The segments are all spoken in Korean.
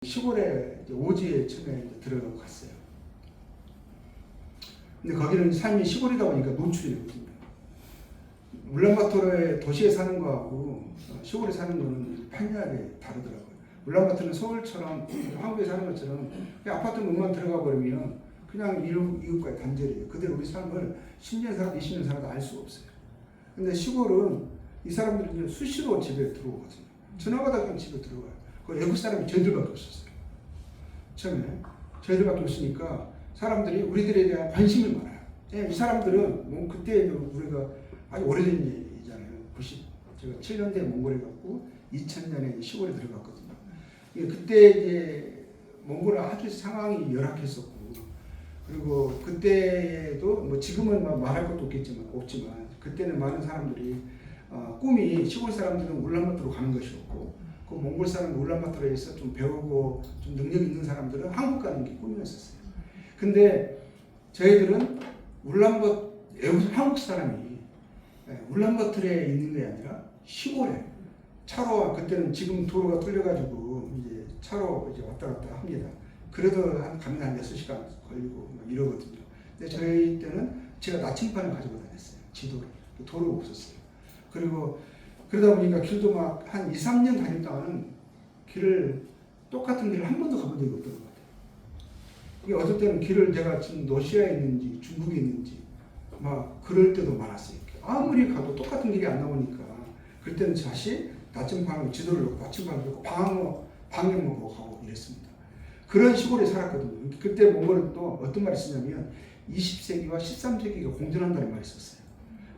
시골에 오지에 처음에 들어가고 갔어요. 근데 거기는 삶이 시골이다 보니까 노출이 되거든요. 울란바토르의 도시에 사는 거하고 시골에 사는 거는 판이하게 다르더라고요. 울란바토르는 서울처럼 한국에 사는 것처럼 그냥 아파트 문만 들어가 버리면 그냥 이웃과의 단절이에요. 그대로 우리 삶을 10년 살아도 20년 살아도 알 수가 없어요. 근데 시골은 이 사람들이 수시로 집에 들어오거든요. 지나가다 그냥 집에 들어가요. 그 외국 사람이 저희들밖에 없었어요. 처음에 저희들밖에 없으니까 사람들이 우리들에 대한 관심이 많아요. 이 사람들은 뭐 그때 우리가 아주 오래된 얘기잖아요. 제가 7년대에 몽골에 갔고 2000년에 시골에 들어갔거든요. 그때 이제 몽골은 아주 상황이 열악했었고, 그리고 그때도 뭐 지금은 말할 것도 없지만 그때는 많은 사람들이 꿈이 시골 사람들은 울란바토르로 가는 것이었고, 그 몽골 사람 울란바토르에서 좀 배우고 좀 능력 있는 사람들은 한국 가는 게 꿈이었었어요. 근데 저희들은 한국 사람이 울란바토르에 있는 게 아니라 시골에 차로, 그때는 지금 도로가 뚫려가지고 이제 차로 이제 왔다 갔다 합니다. 그래도 가면 한 6시간 걸리고 막 이러거든요. 근데 저희 때는 제가 나침반을 가지고 다녔어요. 지도를. 도로가 없었어요. 그리고 그러다 보니까 길도 막 한 2, 3년 다닐 동안은 똑같은 길을 한 번도 가본 적이 없던 것 같아요. 이게 어떨 때는 길을 제가 지금 러시아에 있는지 중국에 있는지 막 그럴 때도 많았어요. 아무리 가도 똑같은 길이 안 나오니까 그럴 때는 다시 나침반을 지도를 놓고 나침반을 놓고 방향만 보고 가고 이랬습니다. 그런 시골에 살았거든요. 그때 몽골은 또 어떤 말이 쓰냐면 20세기와 13세기가 공존한다는 말이 있었어요.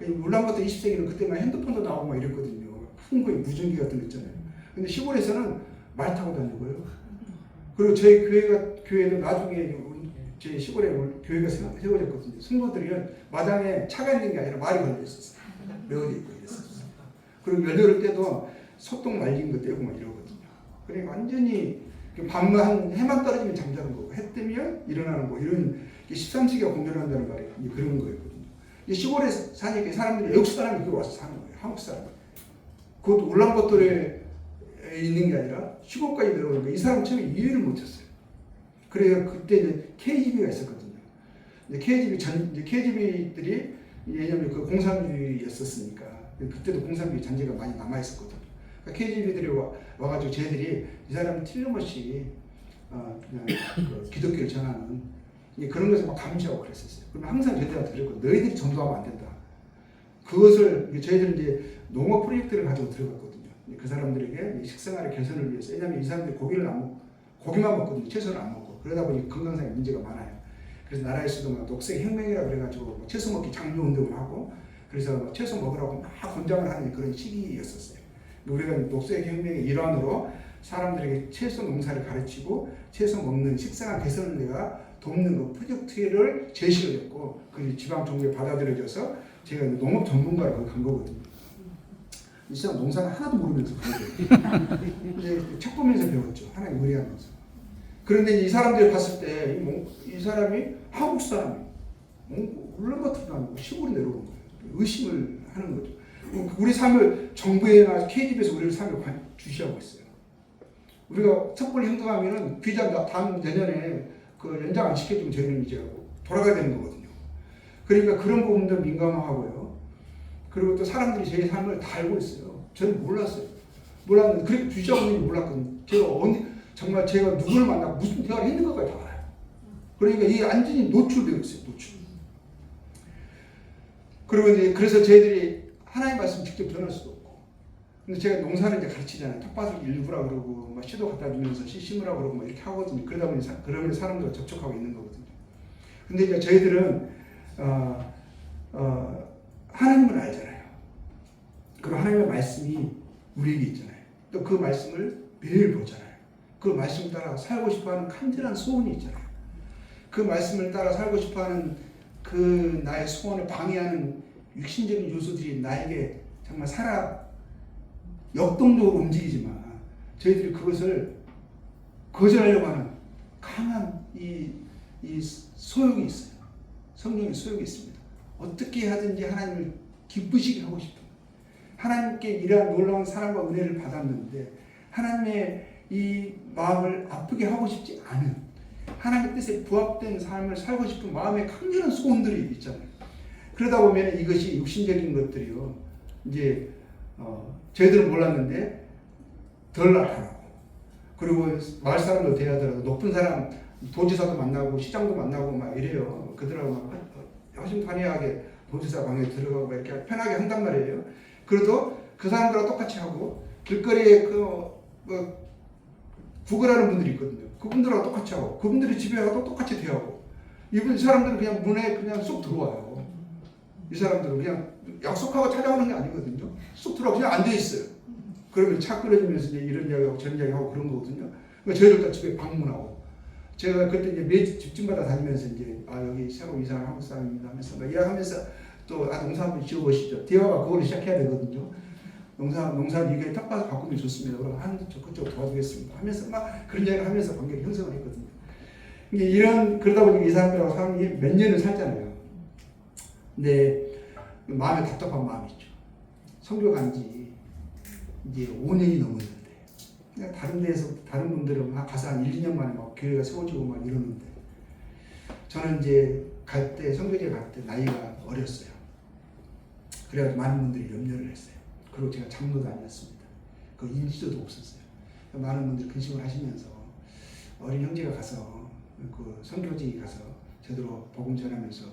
울란바토르 20세기는 그때만 핸드폰도 나오고 막 이랬거든요. 풍부의 무전기 같은 거 있잖아요. 근데 시골에서는 말 타고 다니고요. 그리고 저희 교회도 나중에 제 시골에 교회가 세워졌거든요. 성도들이 마당에 차가 있는 게 아니라 말이 걸려 있었어요. 메어져 있고 이랬었어요. 그리고 열려올 때도 소똥 말린 거 떼고 막 이러거든요. 그러니까 완전히 밤만 해만 떨어지면 잠자는 거고 해 뜨면 일어나는 거, 이런 13세기가 공존한다는 말이 그런 거였거든요. 시골에 사니까 사람들이 외국 사람이 거기 와서 사는 거예요. 한국 사람이. 그것도 울란바토르에 있는 게 아니라 시골까지 내려오는 거예요. 이 사람 처음에 이해를 못했어요. 그래서 그때 이제 KGB가 있었거든요. KGB들이 왜냐면 그 공산주의였었으니까 그때도 공산주의 잔재가 많이 남아 있었거든요. 그러니까 KGB들이 와가지고 쟤들이 이 사람 틀림없이 그냥 그 기독교를 전하는 그런 것을 막 감시하고 그랬었어요. 그러면 항상 저희들한테 그랬고, 너희들이 전도하면 안 된다. 그것을 저희들은 이제 농업 프로젝트를 가지고 들어갔거든요. 그 사람들에게 식생활의 개선을 위해서. 왜냐하면 이 사람들이 고기만 먹거든요. 채소를 안 먹고. 그러다 보니 건강상에 문제가 많아요. 그래서 나라에서도 막 녹색혁명이라 그래가지고 채소 먹기 장려 운동을 하고, 그래서 채소 먹으라고 막 권장을 하는 그런 시기였었어요. 우리가 녹색혁명의 일환으로 사람들에게 채소 농사를 가르치고 채소 먹는 식생활 개선을 내가 돕는 그 프로젝트를 제시를 했고, 그 지방 정부에 받아들여져서 제가 농업 전문가로 거기 간 거거든요. 이 사람 농사는 하나도 모르면서 이제 책 보면서 배웠죠. 하나님 의뢰하면서. 그런데 이 사람들이 봤을 때 이 사람이 한국 사람이 울란바토르도 아니고 시골에 내려오는 거예요. 의심을 하는 거죠. 우리 삶을 정부나 KGB에서 우리를 삶을 주시하고 있어요. 우리가 섣불리 행동하면은 비자 다음 내년에 그 연장 안 시켜주면 저희는 이제 돌아가야 되는 거거든요. 그러니까 그런 부분도 민감하고요. 그리고 또 사람들이 제 삶을 다 알고 있어요. 저는 몰랐어요. 몰랐는데 그렇게 주시하고 있는지 몰랐거든요. 정말 제가 누구를 만나고 무슨 대화를 했는 것까지 다 알아요. 그러니까 이 완전히 노출되어 있어요. 노출. 그리고 이제 그래서 저희들이 하나님 말씀 직접 전할 수도 없고, 근데 제가 농사를 이제 가르치잖아요. 텃밭을 일부라 그러고 막 씨도 갖다 주면서 씨 심으라 그러고 막 이렇게 하거든요. 그러다 보니 그러면 사람들과 접촉하고 있는 거거든요. 근데 이제 저희들은 하나님을 알잖아요. 그리고 하나님의 말씀이 우리에게 있잖아요. 또 그 말씀을 매일 보잖아요. 그 말씀 따라 살고 싶어하는 간절한 소원이 있잖아요. 그 말씀을 따라 살고 싶어하는 그 나의 소원을 방해하는 육신적인 요소들이 나에게 정말 역동적으로 움직이지만 저희들이 그것을 거절하려고 하는 강한 이 소욕이 있어요. 성령의 소욕이 있습니다. 어떻게 하든지 하나님을 기쁘시게 하고 싶은, 하나님께 이러한 놀라운 사랑과 은혜를 받았는데 하나님의 이 마음을 아프게 하고 싶지 않은 하나님의 뜻에 부합된 삶을 살고 싶은 마음의 강렬한 소원들이 있잖아요. 그러다 보면 이것이 육신적인 것들이요. 이제 저희들은 몰랐는데 덜 나타나고, 그리고 마을 사람도 대하더라도 높은 사람 도지사도 만나고 시장도 만나고 막 이래요. 그들하고 막 허심탄회하게 도지사 방에 들어가고 이렇게 편하게 한단 말이에요. 그래도 그 사람들하고 똑같이 하고, 길거리에 구걸하는 분들이 있거든요. 그분들하고 똑같이 하고, 그분들이 집에 가도 똑같이 대하고, 이 사람들은 그냥 문에 그냥 쏙 들어와요. 이 사람들은 그냥 약속하고 찾아오는 게 아니거든요. 쏙 들어와 그냥 앉아 있어요. 그러면 차 끓여주면서 이제 이런 이야기하고 저런 이야기하고 그런 거거든요. 그러니까 저희들 다 집에 방문하고, 제가 그때 이제 매주 집집마다 다니면서 이제 여기 새로 이사를 한국 사람입니다 하면서 막 이야기하면서 또 농사 한번 지어보시죠. 대화가 그걸로 시작해야 되거든요. 농사 이게 딱 봐서 바꾸면 좋습니다. 그럼 그쪽 도와주겠습니다 하면서 막 그런 이야기를 하면서 관계를 형성을 했거든요. 이게 그러다 보니까 이 사람들하고 사람이 몇 년을 살잖아요. 근데 마음에 답답한 마음이 있죠. 선교 간지 이제 5년이 넘었는데, 그냥 다른 데에서 다른 분들은 가서 한 1, 2년 만에 막 교회가 세워지고 막 이러는데, 저는 이제 선교제 갈 때 나이가 어렸어요. 그래가지고 많은 분들이 염려를 했어요. 그리고 제가 장로도 아니었습니다. 그 인지도도 없었어요. 많은 분들이 근심을 하시면서 어린 형제가 가서 그 선교지에 가서 제대로 복음 전하면서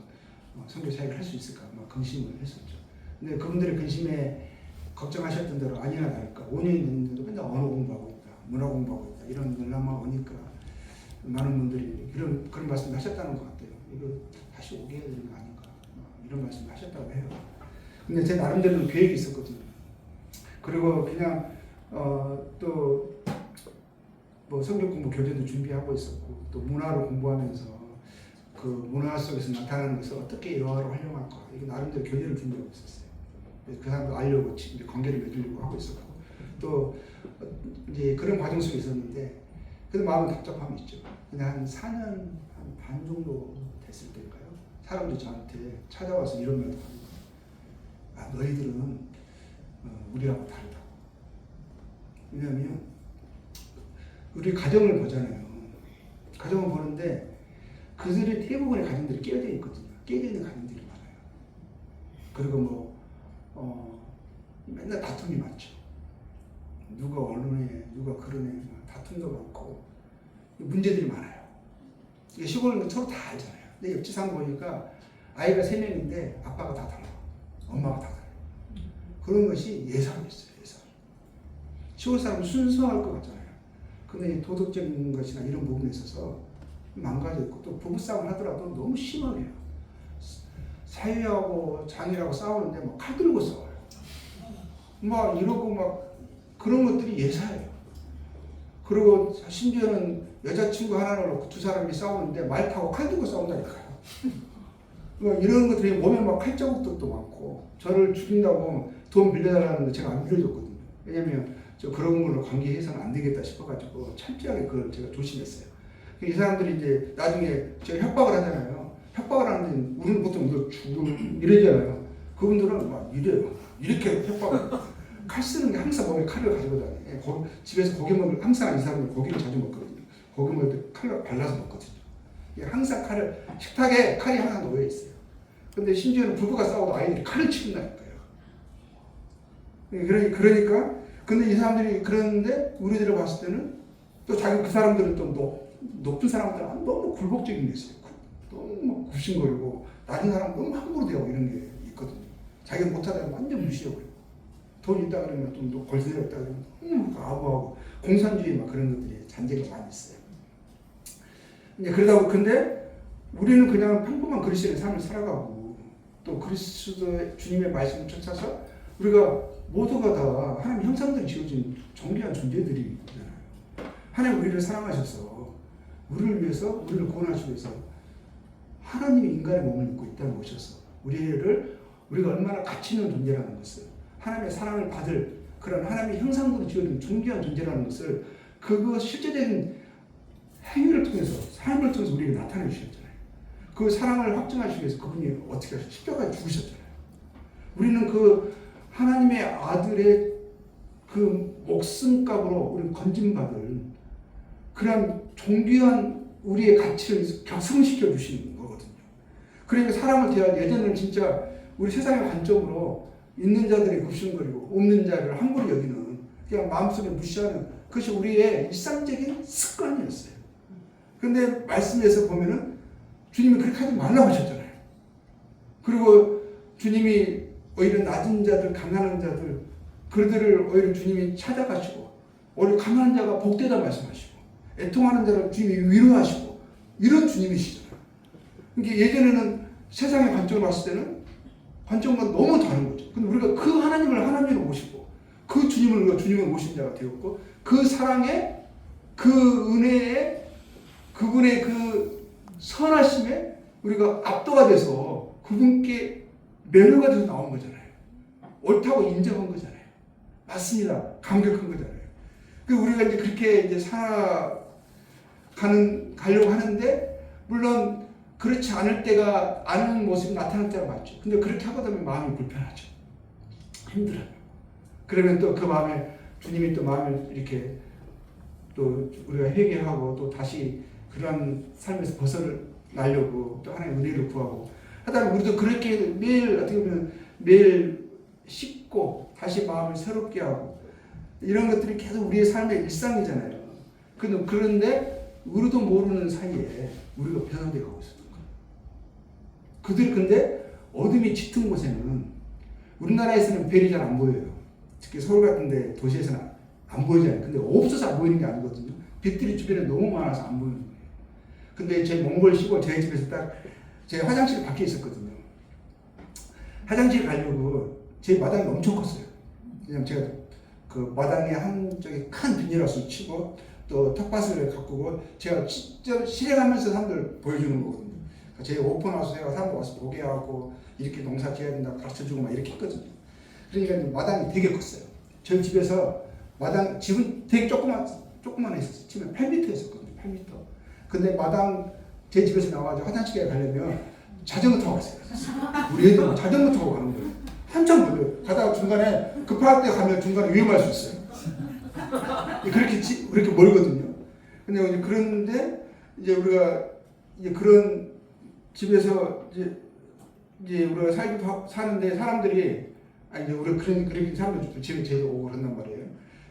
선교 사역을 할 수 있을까 막 근심을 했었죠. 근데 그분들의 근심에 걱정하셨던 대로 아니나 다를까 5년이 됐는데도 맨날 언어 공부하고 있다, 문화 공부하고 있다, 이런 논란만 오니까 많은 분들이 그런 말씀을 하셨다는 것 같아요. 이거 다시 오게 해야 되는 거 아닌가, 이런 말씀을 하셨다고 해요. 근데 제 나름대로는 계획이 있었거든요. 그리고 그냥 또 뭐 성경 공부 교재도 준비하고 있었고, 또 문화를 공부하면서 그 문화 속에서 나타나는 것을 어떻게 영화로 활용할까, 이거 나름대로 교재를 준비하고 있었어요. 그 사람도 알려고 이제 관계를 맺으려고 하고 있었고, 또 이제 그런 과정 속에 있었는데, 그래도 마음은 답답함이 있죠. 그냥 한 4년 반 정도 됐을 때일까요? 사람들이 저한테 찾아와서 이런 말도 합니다. 너희들은 우리하고 다르다고. 왜냐하면 우리 가정을 보잖아요. 가정을 보는데 그들의 대부분의 가정들이 깨어져 있거든요. 깨어져 있는 가정들이 많아요. 그리고 맨날 다툼이 많죠. 누가 언론에, 누가 그러네, 다툼도 많고 문제들이 많아요. 시골은 서로 다 알잖아요. 근데 옆집 상 보니까 아이가 3명인데 아빠가 다 달라, 엄마가 다 달라. 그런 것이 예사였어요. 예사. 시골 사람은 순수할 것 같잖아요. 근데 도덕적인 것이나 이런 부분에 있어서 망가져 있고, 또 부부싸움을 하더라도 너무 심하게 해요. 사위하고 장이라고 싸우는데 막 칼 들고 싸워요. 막 이러고 막 그런 것들이 예사예요. 그리고 심지어는 여자친구 하나를 놓고 두 사람이 싸우는데 말 타고 칼 들고 싸운다니까요. 막 이런 것들이 몸에 막 칼자국도 많고, 저를 죽인다고 돈 빌려달라는데 제가 안 빌려줬거든요. 왜냐면 저 그런 걸로 관계해서는 안 되겠다 싶어가지고 철저하게 그걸 제가 조심했어요. 이 사람들이 이제 나중에 제가 협박을 하잖아요. 협박을 하는데 우리는 보통 이거 죽음 이러잖아요. 그분들은 막 이래요. 이렇게 협박을. 칼 쓰는 게 항상 몸에 칼을 가지고 다녀요. 집에서 고기 먹을, 항상 이 사람들 고기를 자주 먹거든요. 고기 먹을 때 칼을 발라서 먹거든요. 항상 식탁에 칼이 하나 놓여 있어요. 근데 심지어는 부부가 싸워도 아이들이 칼을 치는다니까요. 그러니까 근데 이 사람들이 그러는데 우리들을 봤을 때는 또 그 사람들은 또 높은 사람들은 너무 굴복적인 게 있어요. 너무 막 굽신거리고, 낮은 사람은 너무 함부로 대하고 이런 게 있거든요. 자기가 못하다면 완전 무시해버리고, 돈 있다 그러면 또 골세가 있다 그러면 너무 아부하고, 공산주의 막 그런 것들이 잔재가 많이 있어요. 이제 근데 우리는 그냥 평범한 그리스도의 삶을 살아가고, 또 그리스도의 주님의 말씀을 쫓아서 우리가 모두가 다 하나님 형상대로 지어진 존귀한 존재들이잖아요. 하나님 우리를 사랑하셔서 우리를 위해서, 우리를 구원하시기 위해서 하나님이 인간의 몸을 입고 이 땅에 오셔서 우리가 얼마나 가치 있는 존재라는 것을, 하나님의 사랑을 받을 그런 하나님의 형상대로 지어진 존귀한 존재라는 것을, 그거 실제적인 행위를 통해서, 삶을 통해서 우리에게 나타내 주셨잖아요. 그 사랑을 확증하시기 위해서 그분이 어떻게 하셨어요? 십자가에 죽으셨잖아요. 우리는 그 하나님의 아들의 그 목숨값으로 우리 건진받을 그런 존귀한 우리의 가치를 격성시켜 주시는 거거든요. 그러니까 사람을 대할 예전에는 진짜 우리 세상의 관점으로 있는 자들이 굽신거리고 없는 자를 함부로 여기는 그냥 마음속에 무시하는 그것이 우리의 일상적인 습관이었어요. 근데 말씀에서 보면은 주님이 그렇게 하지 말라고 하셨잖아요. 그리고 주님이 오히려 낮은 자들, 가난한 자들, 그들을 오히려 주님이 찾아가시고 오히려 가난한 자가 복되다 말씀하시고 애통하는 자를 주님이 위로하시고 이런 주님이시잖아요. 그러니까 예전에는 세상의 관점으로 봤을 때는 관점과 너무 다른 거죠. 근데 우리가 그 하나님을 하나님으로 모시고 그 주님을 우리가 주님을 모신 자가 되었고 그 사랑에 그 은혜에 그분의 그 선하심에 우리가 압도가 돼서 그분께 매료가 돼서 나온 거잖아요. 옳다고 인정한 거잖아요. 맞습니다. 감격한 거잖아요. 그 우리가 이제 그렇게 이제 가려고 하는데 물론 그렇지 않을 때가 않은 모습이 나타날 때가 맞죠. 근데 그렇게 하고 나면 마음이 불편하죠. 힘들어요. 그러면 또 그 마음에 주님이 또 마음을 이렇게 또 우리가 회개하고 또 다시 그런 삶에서 벗어나려고 또 하나님의 은혜를 구하고 하다 보면 우리도 그렇게 매일 어떻게 보면 매일 씻고 다시 마음을 새롭게 하고 이런 것들이 계속 우리의 삶의 일상이잖아요. 그런데 우리도 모르는 사이에 우리가 변화되어 가고 있어요. 그들이 근데 어둠이 짙은 곳에는 우리나라에서는 별이 잘 안 보여요. 특히 서울 같은 데 도시에서는 안 보이잖아요. 근데 없어서 안 보이는 게 아니거든요. 빛들이 주변에 너무 많아서 안 보이는 거예요. 근데 제 몽골 시골 저희 집에서 딱 제 화장실 밖에 있었거든요. 화장실 가려고 제 마당이 엄청 컸어요. 그냥 제가 그 마당에 한쪽에 큰 비닐하우스 치고 또 텃밭을 가꾸고 제가 직접 실행하면서 사람들 보여주는 거거든요. 제 오픈하우스 해가 사람들 와서 보게 하고 이렇게 농사 지어야 된다 가르쳐주고 막 이렇게 했거든요. 그러니까 마당이 되게 컸어요. 저희 집에서 마당 집은 되게 조그만 했었어요. 치면 8m 했었거든요. 8m. 근데 마당 제 집에서 나와가지고 화장실에 가려면 자전거 타고 갔어요. 우리 애들 자전거 타고 가는 거예요. 한참 걸려요. 가다가 중간에 급할 때 가면 중간에 위험할 수 있어요. 그렇게 멀거든요. 근데 이제 그런데 이제 우리가 이제 그런 집에서 이제 우리가 사는데 사람들이 이제 우리가 그런 사람들 집에 제일 오고 그런단 말이에요.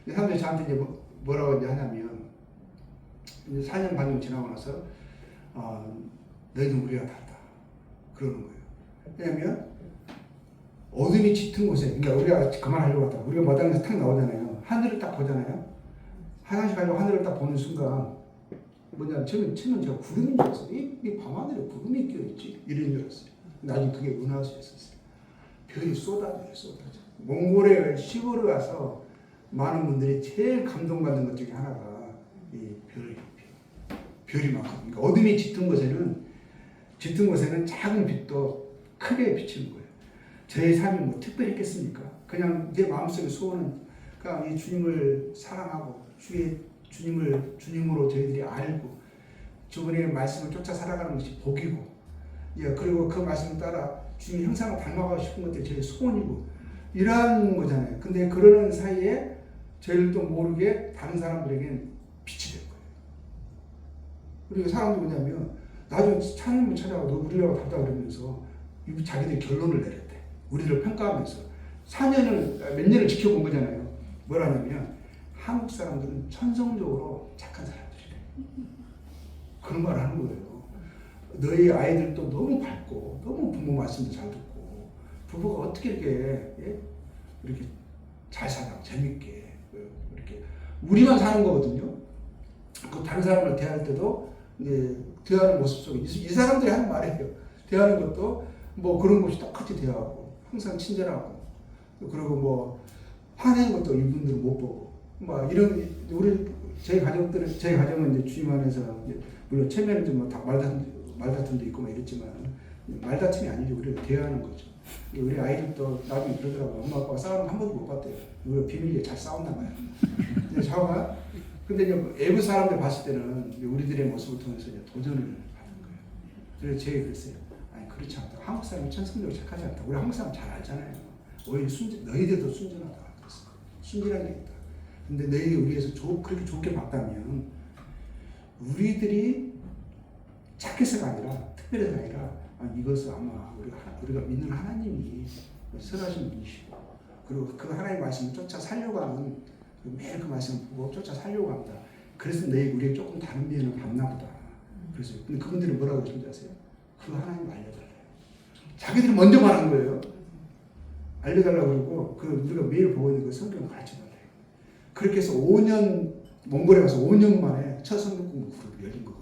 사람들이 저한테 이제 뭐라고 이제 하냐면 이제 4년 반 지나고 나서 너희는 우리가 다르다 그러는 거예요. 왜냐면 어둠이 짙은 곳에 그러니까 우리가 그만하려고 했다. 우리가 마당에서 탁 나오잖아요. 하늘을 딱 보잖아요. 화장실 가려고 하늘을 딱 보는 순간 뭐냐 처음엔 제가 구름인 줄 알았어요. 이 밤하늘에 구름이 껴있지 이런 줄 알았어요. 나중에 그게 은하수였었어요. 별이 쏟아져요. 몽골에 시골에 가서 많은 분들이 제일 감동받는 것 중에 하나가 이 별이 많거든요. 그러니까 어둠이 짙은 곳에는 작은 빛도 크게 비치는 거예요. 저의 삶이 뭐 특별히 했겠습니까? 그냥 내 마음속의 소원은 그냥 이 주님을 사랑하고 주님으로 저희들이 알고 주님의 말씀을 쫓아 살아가는 것이 복이고 그리고 그 말씀을 따라 주님 형상을 닮아가고 싶은 것들이 저희 소원이고 이러한 거잖아요. 근데 그러는 사이에 저희들도 모르게 다른 사람들에게는 빛이 될 거예요. 그리고 사람들이 뭐냐면 나중에 하나님을 찾아가 너 우리라고 다다 그러면서 자기들이 결론을 내렸대. 우리를 평가하면서 몇 년을 지켜본 거잖아요. 뭐라냐면 한국 사람들은 천성적으로 착한 사람들이래. 그런 말 하는 거예요. 너희 아이들도 너무 밝고 너무 부모 말씀도 잘 듣고 부부가 어떻게 이렇게 잘 살아 재밌게 이렇게 우리만 사는 거거든요. 그 다른 사람을 대할 때도 대하는 모습 속에 이 사람들이 하는 말이에요. 대하는 것도 뭐 그런 것이 똑같이 대하고 항상 친절하고 그리고 뭐 화내는 것도 이분들은 못 보고 막 이런 제 가정은 이제 주님 안에서 물론 체면은 좀 말다툼도 있고 막 이랬지만 말다툼이 아니죠. 우리가 대화하는 거죠. 우리 아이들도 나중에 그러더라고요. 엄마 아빠가 싸우는 거 한 번도 못 봤대요. 우리가 비밀리에 잘 싸웠나 봐요. 근데 이제 외부 사람들 봤을 때는 우리들의 모습을 통해서 이제 도전을 하는 거예요. 그래서 제가 그랬어요. 아니 그렇지 않다. 한국 사람이 천성적으로 착하지 않다. 우리 한국 사람 잘 알잖아요. 오히려 너희들도 순전하다. 그랬어요. 순진한 게 있다. 근데 너희가 우리에서 그렇게 좋게 봤다면 우리들이 착해서가 아니라 특별해서가 아니라 이것은 아마 우리가 믿는 하나님이 선하신 분이시고 그리고 그 하나님의 말씀을 쫓아 살려고 하는 매일 그 말씀을 보고 쫓아 살려고 합니다. 그래서 우리가 조금 다른 면을 봤나 보다. 그래서 근데 그분들은 뭐라고 하시는지 아세요? 그 하나님을 알려달래요. 자기들이 먼저 말한 거예요. 알려달라고 그러고 우리가 매일 보고 있는 그 성경을 가르쳐달래요. 그렇게 해서 5년 몽골에 가서 5년 만에 첫 성경 공부 그룹이 열린 거.